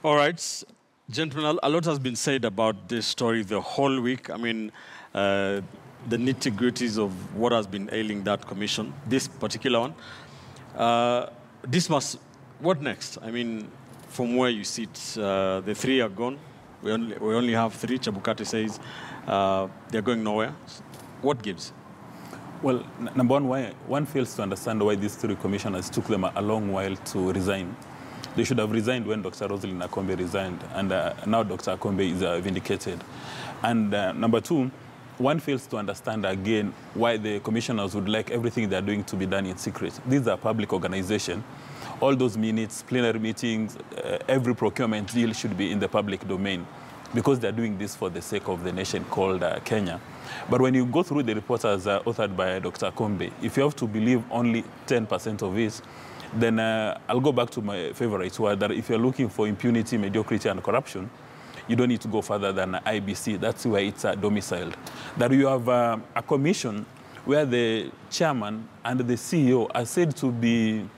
All right, gentlemen, a lot has been said about this story the whole week. I mean, the nitty-gritties of what has been ailing that commission, this particular one. What next? I mean, from where you sit, the three are gone. We only have three. Chebukati says they're going nowhere. What gives? Well, number one fails to understand why these three commissioners took them a long while to resign. They should have resigned when Dr. Rosalyn Akombe resigned, and now Dr. Akombe is vindicated. And number two, one fails to understand again why the commissioners would like everything they're doing to be done in secret. These are public organizations. All those minutes, plenary meetings, every procurement deal should be in the public domain because they're doing this for the sake of the nation called Kenya. But when you go through the reports as authored by Dr. Akombe, if you have to believe only 10% of it, then I'll go back to my favorite word, that if you're looking for impunity, mediocrity, and corruption, you don't need to go further than IBC. That's where it's domiciled. That you have a commission where the chairman and the CEO are said to be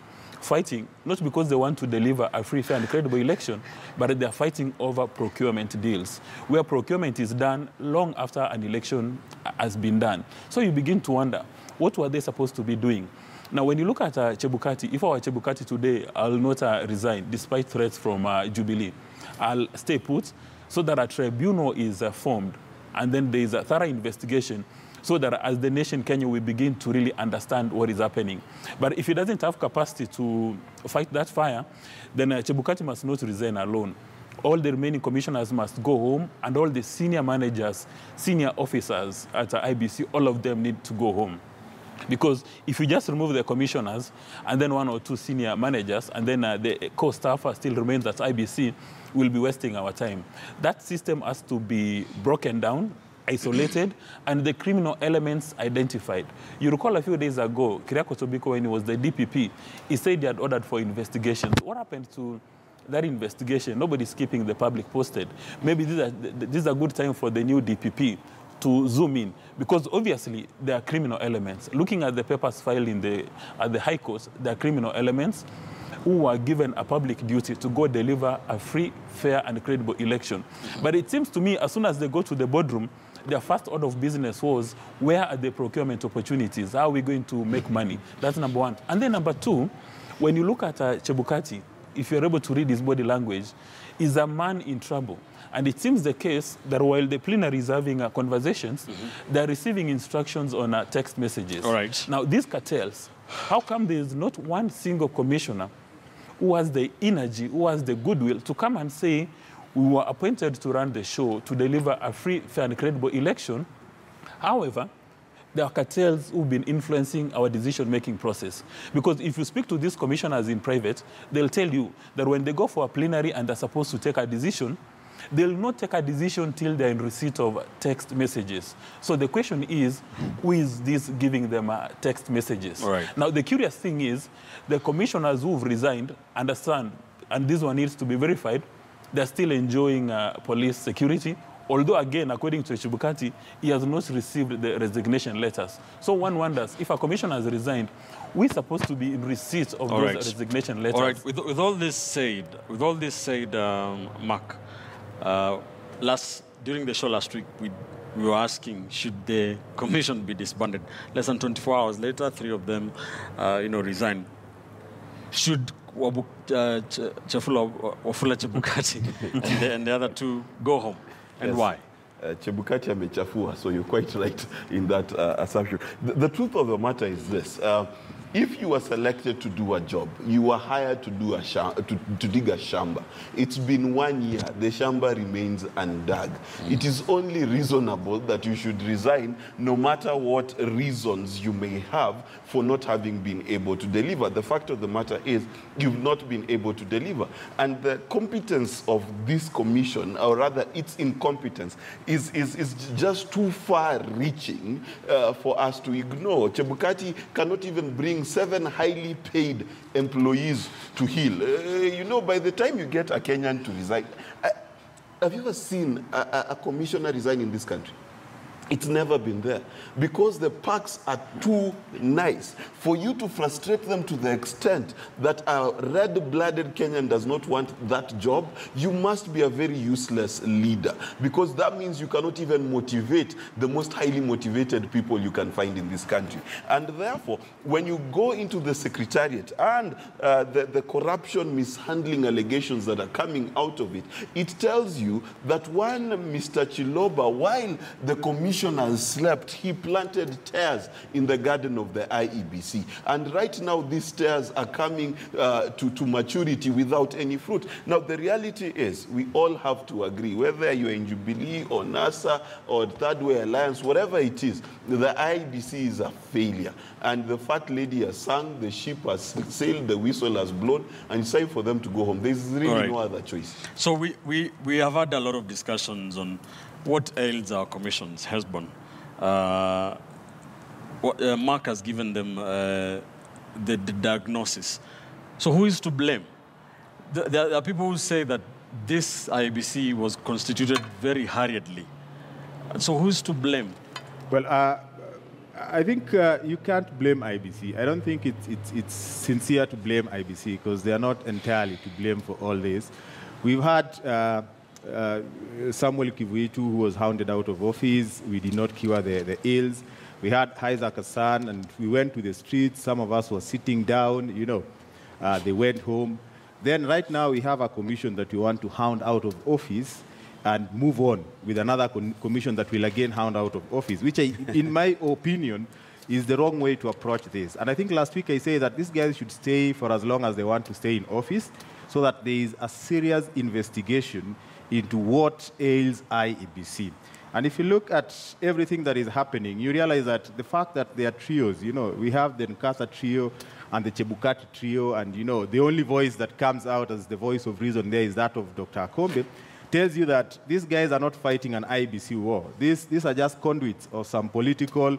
fighting, not because they want to deliver a free, fair, and credible election, but they're fighting over procurement deals, where procurement is done long after an election has been done. So you begin to wonder, what were they supposed to be doing? Now, when you look at Chebukati, if I were Chebukati today, I'll not resign, despite threats from Jubilee. I'll stay put so that a tribunal is formed, and then there is a thorough investigation, so that as the nation Kenya, we begin to really understand what is happening. But if he doesn't have capacity to fight that fire, then Chebukati must not resign alone. All the remaining commissioners must go home, and all the senior managers, senior officers at IBC, all of them need to go home. Because if you just remove the commissioners and then one or two senior managers and then the core staff still remains at IBC, we'll be wasting our time. That system has to be broken down, isolated, and the criminal elements identified. You recall a few days ago, Kiriako Tobiko, when he was the DPP, he said he had ordered for investigations. What happened to that investigation? Nobody's keeping the public posted. Maybe this is a good time for the new DPP to zoom in, because obviously there are criminal elements. Looking at the papers filed at the High Court, there are criminal elements who were given a public duty to go deliver a free, fair, and credible election. But it seems to me, as soon as they go to the boardroom, their first order of business was, where are the procurement opportunities? How are we going to make money? That's number one. And then number two, when you look at Chebukati, if you're able to read his body language, is a man in trouble. And it seems the case that while the plenary is having conversations, they're receiving instructions on text messages. All right. Now, these cartels, how come there is not one single commissioner who has the energy, who has the goodwill to come and say, we were appointed to run the show, to deliver a free, fair, and credible election? However, there are cartels who've been influencing our decision-making process. Because if you speak to these commissioners in private, they'll tell you that when they go for a plenary and they're supposed to take a decision, they'll not take a decision till they're in receipt of text messages. So the question is, who is this giving them text messages? All right. Now, the curious thing is, the commissioners who've resigned understand, and this one needs to be verified, they're still enjoying police security. Although, again, according to Chebukati, he has not received the resignation letters. So one wonders, if a commissioner has resigned, we're supposed to be in receipt of those resignation letters. All right. With all this said, Mark, during the show last week, we were asking, should the commission be disbanded? Less than 24 hours later, three of them, resigned. Should Wafula Chebukati and the other two go home? And yes. Why? Chebukati amechafua, so you're quite right in that assumption. The truth of the matter is this. If you were selected to do a job, you were hired to do to dig a shamba. It's been 1 year. The shamba remains undug. It is only reasonable that you should resign, no matter what reasons you may have for not having been able to deliver. The fact of the matter is, you've not been able to deliver. And the competence of this commission, or rather its incompetence, is just too far-reaching for us to ignore. Chebukati cannot even bring 7 highly paid employees to heel. By the time you get a Kenyan to resign, have you ever seen a commissioner resign in this country? It's never been there because the parks are too nice. For you to frustrate them to the extent that a red-blooded Kenyan does not want that job, you must be a very useless leader, because that means you cannot even motivate the most highly motivated people you can find in this country. And therefore, when you go into the secretariat and the corruption, mishandling allegations that are coming out of it, it tells you that one Mr. Chiloba, while the commissioners slept, he planted tares in the garden of the IEBC. And right now, these tares are coming to maturity without any fruit. Now, the reality is, we all have to agree, whether you're in Jubilee or NASA or Third Way Alliance, whatever it is, the IEBC is a failure. And the fat lady has sung, the ship has sailed, the whistle has blown, and it's time for them to go home. There's really no other choice. So we have had a lot of discussions on what ails our commissions, Hesbon. Mark has given them the diagnosis. So who is to blame? There are people who say that this IBC was constituted very hurriedly. So who is to blame? Well, I think you can't blame IBC. I don't think it's sincere to blame IBC because they are not entirely to blame for all this. We've had Samuel Kivuitu, who was hounded out of office. We did not cure the ills. We had Isaac Hassan, and we went to the streets. Some of us were sitting down, you know. They went home. Then right now we have a commission that we want to hound out of office and move on with another commission that will again hound out of office, which in my opinion is the wrong way to approach this. And I think last week I said that these guys should stay for as long as they want to stay in office so that there is a serious investigation into what ails IEBC. And if you look at everything that is happening, you realize that the fact that there are trios, you know, we have the Nkasa trio and the Chebukati trio, and, you know, the only voice that comes out as the voice of reason there is that of Dr. Akombe, tells you that these guys are not fighting an IEBC war. These are just conduits of some political,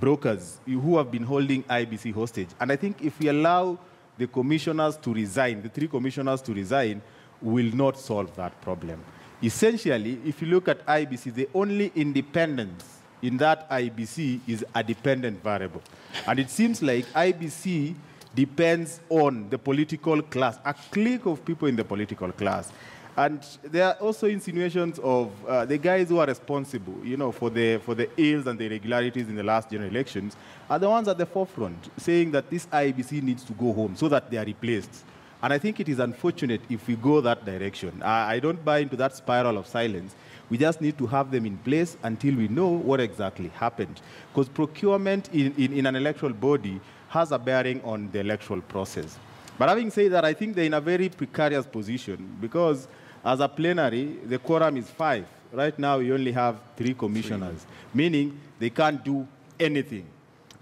brokers who have been holding IEBC hostage. And I think if we allow the commissioners to resign, the 3 commissioners to resign, will not solve that problem. Essentially, if you look at IBC, the only independence in that IBC is a dependent variable. And it seems like IBC depends on the political class, a clique of people in the political class. And there are also insinuations of the guys who are responsible, you know, for the ills and the irregularities in the last general elections are the ones at the forefront, saying that this IBC needs to go home so that they are replaced. And I think it is unfortunate if we go that direction. I don't buy into that spiral of silence. We just need to have them in place until we know what exactly happened. Because procurement in an electoral body has a bearing on the electoral process. But having said that, I think they're in a very precarious position because as a plenary, the quorum is 5. Right now, we only have 3 commissioners, meaning they can't do anything.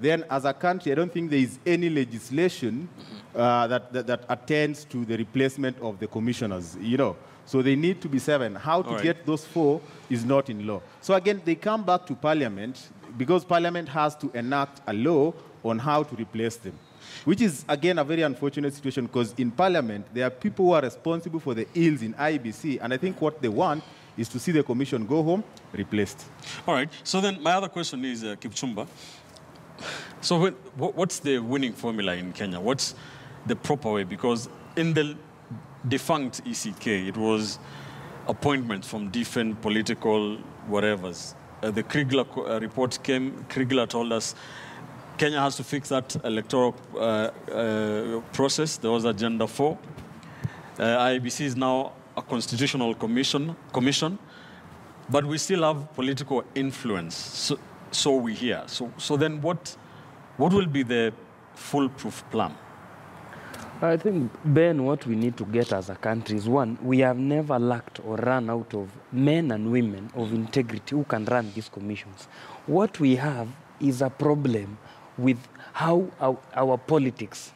Then, as a country, I don't think there is any legislation that attends to the replacement of the commissioners, you know. So they need to be 7. How to get those 4 is not in law. So again, they come back to Parliament because Parliament has to enact a law on how to replace them, which is, again, a very unfortunate situation because in Parliament, there are people who are responsible for the ills in IBC, and I think what they want is to see the commission go home replaced. All right. So then my other question is, Kipchumba, so what's the winning formula in Kenya? What's the proper way? Because in the defunct ECK, it was appointments from different political whatevers. The Kriegler report came. Kriegler told us Kenya has to fix that electoral process. There was Agenda 4. IEBC is now a constitutional commission, but we still have political influence. So we hear. So then what will be the foolproof plan? I think, Ben, what we need to get as a country is, one, we have never lacked or run out of men and women of integrity who can run these commissions. What we have is a problem with how our politics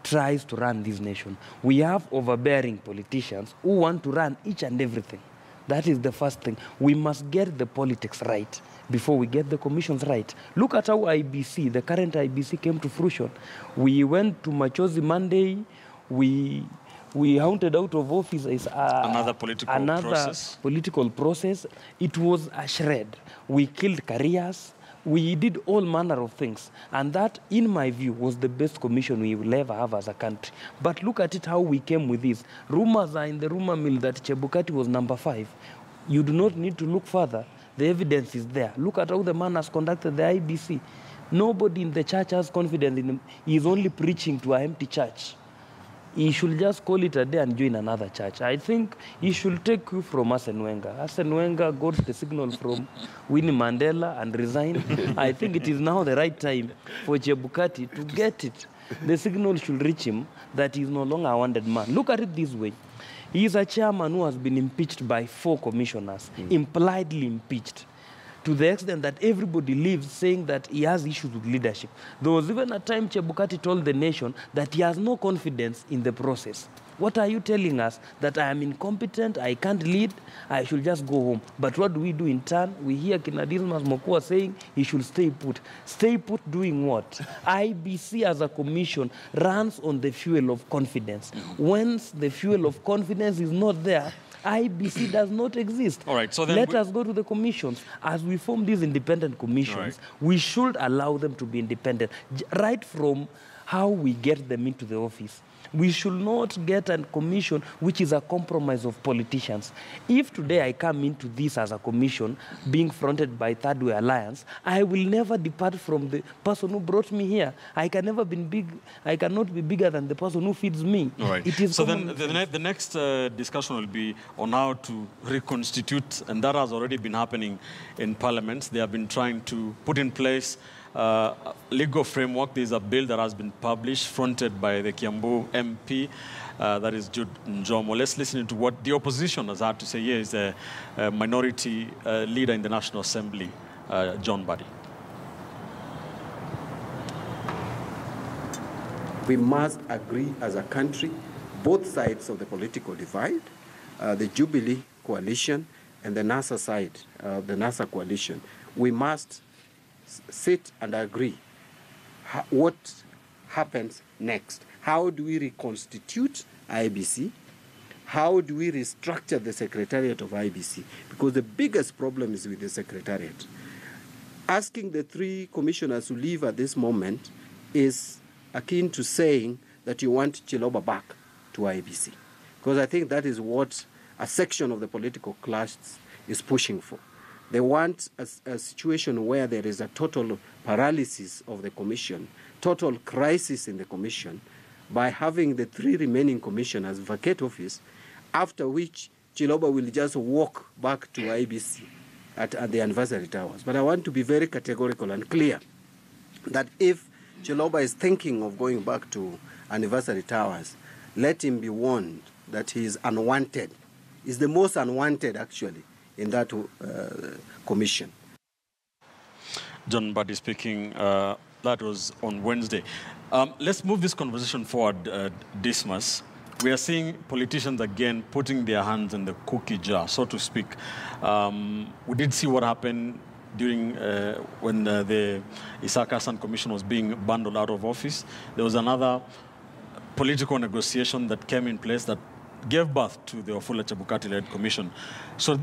tries to run this nation. We have overbearing politicians who want to run each and everything. That is the first thing. We must get the politics right before we get the commissions right. Look at how IBC, the current IBC, came to fruition. We went to Machozi Monday. We We hunted out of office is another political process. It was a shred. We killed careers. We did all manner of things. And that, in my view, was the best commission we will ever have as a country. But look at it, how we came with this. Rumors are in the rumor mill that Chebukati was number 5. You do not need to look further. The evidence is there. Look at how the man has conducted the IBC. Nobody in the church has confidence in him. He is only preaching to an empty church. He should just call it a day and join another church. I think he should take you from Arsene Wenger. Arsene Wenger got the signal from Winnie Mandela and resigned. I think it is now the right time for Chebukati to get it. The signal should reach him that he is no longer a wanted man. Look at it this way. He is a chairman who has been impeached by 4 commissioners, impliedly impeached, to the extent that everybody lives saying that he has issues with leadership. There was even a time Chebukati told the nation that he has no confidence in the process. What are you telling us? That I am incompetent, I can't lead, I should just go home. But what do we do in turn? We hear Kinadismas Mokua saying he should stay put. Stay put doing what? IBC as a commission runs on the fuel of confidence. Once the fuel of confidence is not there, IBC does not exist. All right, so then let us go to the commissions. As we form these independent commissions, we should allow them to be independent, right from how we get them into the office. We should not get a commission which is a compromise of politicians. If today I come into this as a commission being fronted by Third Way Alliance, I will never depart from the person who brought me here. I cannot be bigger than the person who feeds me. All right. It is so then the next discussion will be on how to reconstitute, and that has already been happening in parliaments. They have been trying to put in place legal framework. There's a bill that has been published, fronted by the Kiambu MP, that is Jude Njomo. Let's listen to what the opposition has had to say. Here is a minority leader in the National Assembly, John Buddy. We must agree as a country, both sides of the political divide, the Jubilee coalition and the NASA side, the NASA coalition. We must sit and agree what happens next. How do we reconstitute IBC? How do we restructure the secretariat of IBC? Because the biggest problem is with the secretariat. Asking the 3 commissioners to leave at this moment is akin to saying that you want Chiloba back to IBC. Because I think that is what a section of the political class is pushing for. They want a situation where there is a total paralysis of the commission, total crisis in the commission, by having the 3 remaining commissioners vacate office, after which Chiloba will just walk back to IBC at the anniversary towers. But I want to be very categorical and clear that if Chiloba is thinking of going back to anniversary towers, let him be warned that he is unwanted. He's the most unwanted, actually, in that commission. John Buddy speaking. That was on Wednesday. Let's move this conversation forward, Dismas. We are seeing politicians again putting their hands in the cookie jar, so to speak. We did see what happened during when the Isaac Hassan Commission was being bundled out of office. There was another political negotiation that came in place that gave birth to the Wafula Chebukati-led commission. So,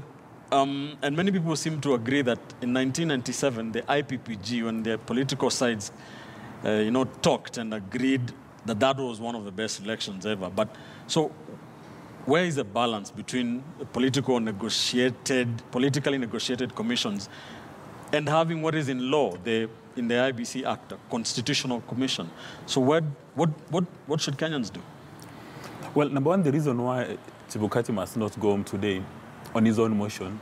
and many people seem to agree that in 1997, the IPPG, when the political sides, talked and agreed that that was one of the best elections ever. But so, where is the balance between the politically negotiated commissions and having what is in law, in the IBC Act, a constitutional commission? So, what should Kenyans do? Well, number one, the reason why Chebukati must not go home today on his own motion,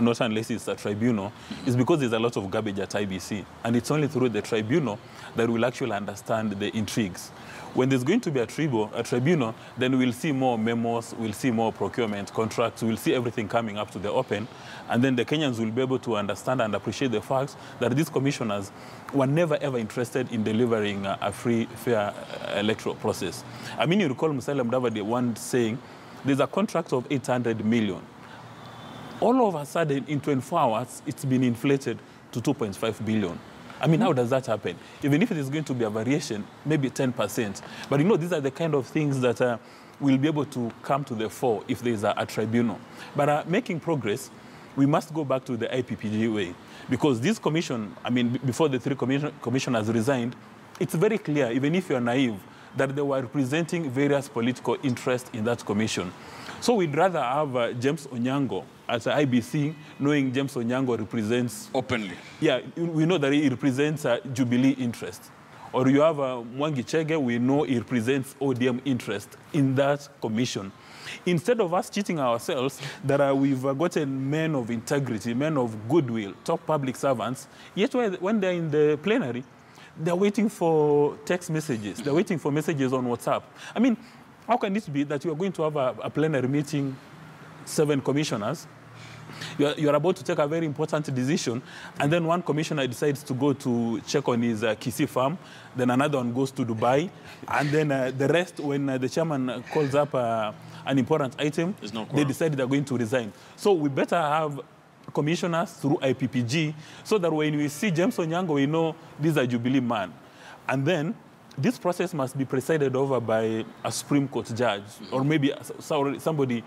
not unless it's a tribunal, is because there's a lot of garbage at IBC. And it's only through the tribunal that we'll actually understand the intrigues. When there's going to be a tribunal, then we'll see more memos, we'll see more procurement contracts, we'll see everything coming up to the open. And then the Kenyans will be able to understand and appreciate the facts that these commissioners were never, ever interested in delivering a free, fair electoral process. I mean, you recall Musalia Mudavadi once saying, there's a contract of 800 million. All of a sudden, in 24 hours, it's been inflated to 2.5 billion. I mean, how does that happen? Even if it is going to be a variation, maybe 10%. But these are the kind of things that will be able to come to the fore if there is a tribunal. But making progress, we must go back to the IPPG way. Because this commission, I mean, before the three commissioners resigned, it's very clear, even if you're naive, that they were representing various political interests in that commission. So we'd rather have James Onyango as an IBC, knowing James Onyango represents... Openly. Yeah, we know that he represents Jubilee interest. Or you have Mwangi Chege, we know he represents ODM interest in that commission. Instead of us cheating ourselves, that we've gotten men of integrity, men of goodwill, top public servants, yet when they're in the plenary, they're waiting for text messages. They're waiting for messages on WhatsApp. I mean, how can it be that you are going to have a plenary meeting, 7 commissioners, you're about to take a very important decision, and then one commissioner decides to go to check on his Kisii farm, then another one goes to Dubai, and then the rest, when the chairman calls up an important item, they decide they're going to resign. So we better have commissioners through IPPG, so that when we see James Onyango, we know this is a Jubilee man. And then this process must be presided over by a Supreme Court judge, or maybe somebody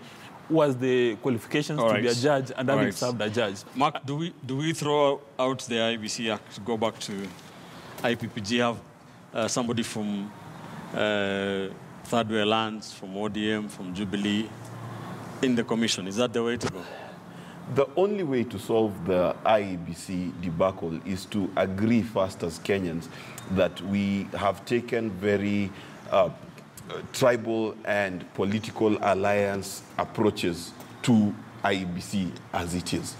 who has the qualifications to be a judge and having served a judge. Mark, do we throw out the IBC Act, go back to IPPG, have somebody from Third Way Lands, from ODM, from Jubilee in the commission? Is that the way to go? The only way to solve the IEBC debacle is to agree first as Kenyans that we have taken very tribal and political alliance approaches to IEBC as it is.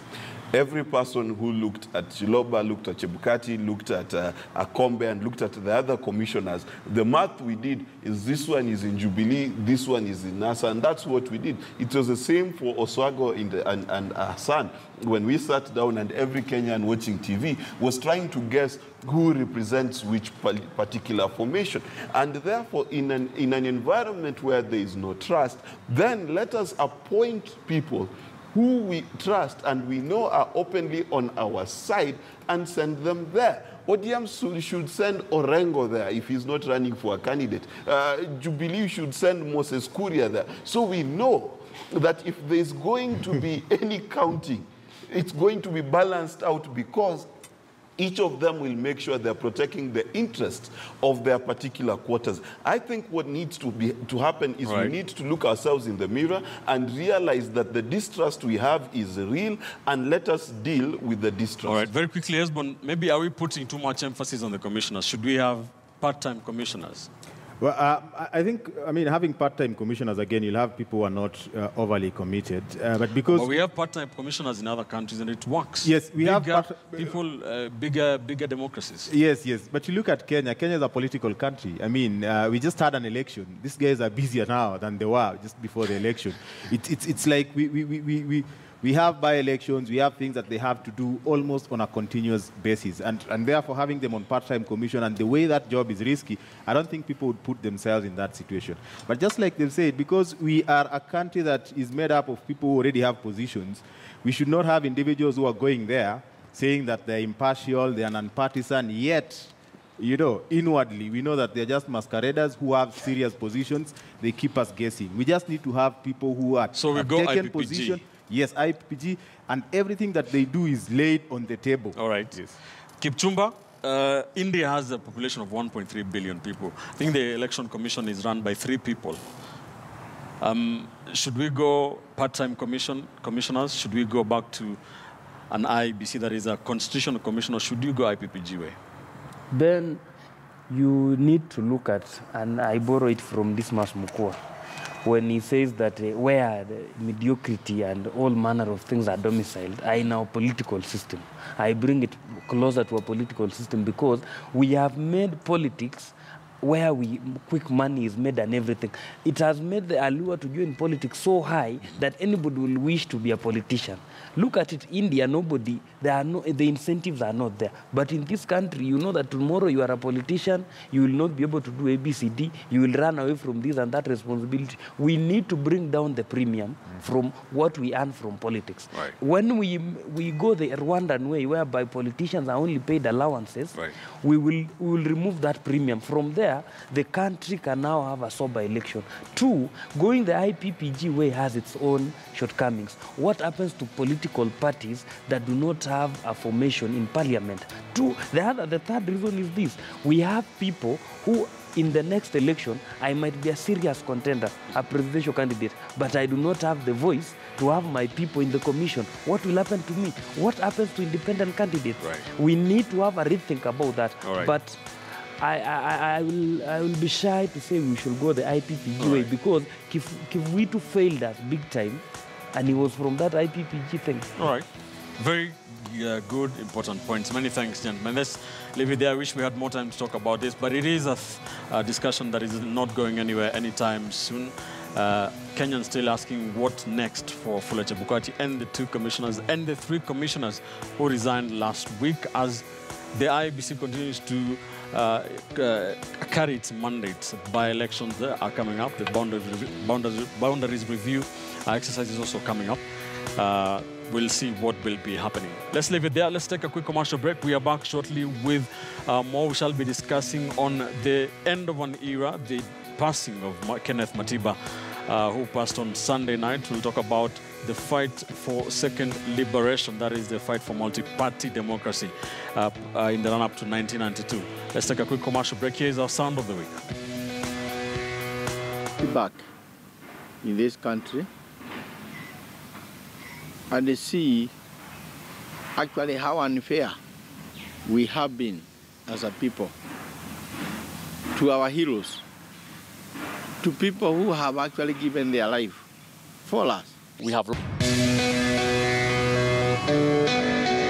Every person who looked at Chiloba, looked at Chebukati, looked at Akombe, and looked at the other commissioners, the math we did is this one is in Jubilee, this one is in NASA, and that's what we did. It was the same for Oswago and Hassan. When we sat down and every Kenyan watching TV was trying to guess who represents which particular formation. And therefore, in an environment where there is no trust, then let us appoint people who we trust and we know are openly on our side and send them there. ODM should send Orengo there if he's not running for a candidate. Jubilee should send Moses Kuria there. So we know that if there's going to be any counting, it's going to be balanced out, because each of them will make sure they're protecting the interests of their particular quarters. I think what needs to happen is we need to look ourselves in the mirror and realize that the distrust we have is real, and let us deal with the distrust. All right, very quickly, Esbon, maybe are we putting too much emphasis on the commissioners? Should we have part-time commissioners? Well, I think, I mean, having part-time commissioners, again, you'll have people who are not overly committed. But because... But we have part-time commissioners in other countries, and it works. Yes, we have... bigger democracies. Yes, yes. But you look at Kenya. Kenya is a political country. I mean, we just had an election. These guys are busier now than they were just before the election. It's like we have by-elections, we have things that they have to do almost on a continuous basis. And therefore, having them on part-time commission and the way that job is risky, I don't think people would put themselves in that situation. But just like they've said, because we are a country that is made up of people who already have positions, we should not have individuals who are going there saying that they're impartial, they're nonpartisan, yet, you know, inwardly, we know that they're just masqueraders who have serious positions. They keep us guessing. We just need to have people who are taken position. Yes, IPPG, and everything that they do is laid on the table. All right. Yes. Kipchumba, India has a population of 1.3 billion people. I think the election commission is run by 3 people. Should we go part-time commissioners? Should we go back to an IBC that is a constitutional commission, or should you go IPPG way? Ben, you need to look at, and I borrow it from Dismas Mukua, when he says that where the mediocrity and all manner of things are domiciled are in our political system. I bring it closer to a political system because we have made politics where quick money is made and everything. It has made the allure to join politics so high that anybody will wish to be a politician. Look at it, India, the incentives are not there. But in this country, you know that tomorrow you are a politician, you will not be able to do ABCD, you will run away from this and that responsibility. We need to bring down the premium from what we earn from politics. Right. When we go the Rwandan way, whereby politicians are only paid allowances, we will remove that premium. From there, there, the country can now have a sober election. 2, going the IPPG way has its own shortcomings. What happens to political parties that do not have a formation in parliament? 2, the third reason is this. We have people who, in the next election, I might be a serious contender, a presidential candidate, but I do not have the voice to have my people in the commission. What will happen to me? What happens to independent candidates? Right. We need to have a rethink about that. All right. But I will be shy to say we should go the IPPG way, because Kivuitu failed us big time, and it was from that IPPG thing. All right. Very good, important points. Many thanks, gentlemen. Let's leave it there. I wish we had more time to talk about this, but it is a discussion that is not going anywhere anytime soon. Kenyans still asking what next for Wafula Chebukati and the 2 commissioners and the 3 commissioners who resigned last week, as the IEBC continues to carry its mandates. By-elections are coming up. The boundaries review exercise is also coming up. We'll see what will be happening. Let's leave it there. Let's take a quick commercial break. We are back shortly with more. We shall be discussing on the end of an era, the passing of Kenneth Matiba, who passed on Sunday night. We'll talk about the fight for second liberation, that is the fight for multi-party democracy in the run-up to 1992. Let's take a quick commercial break. Here is our sound of the week. Back in this country and see actually how unfair we have been as a people to our heroes, to people who have actually given their life for us. We have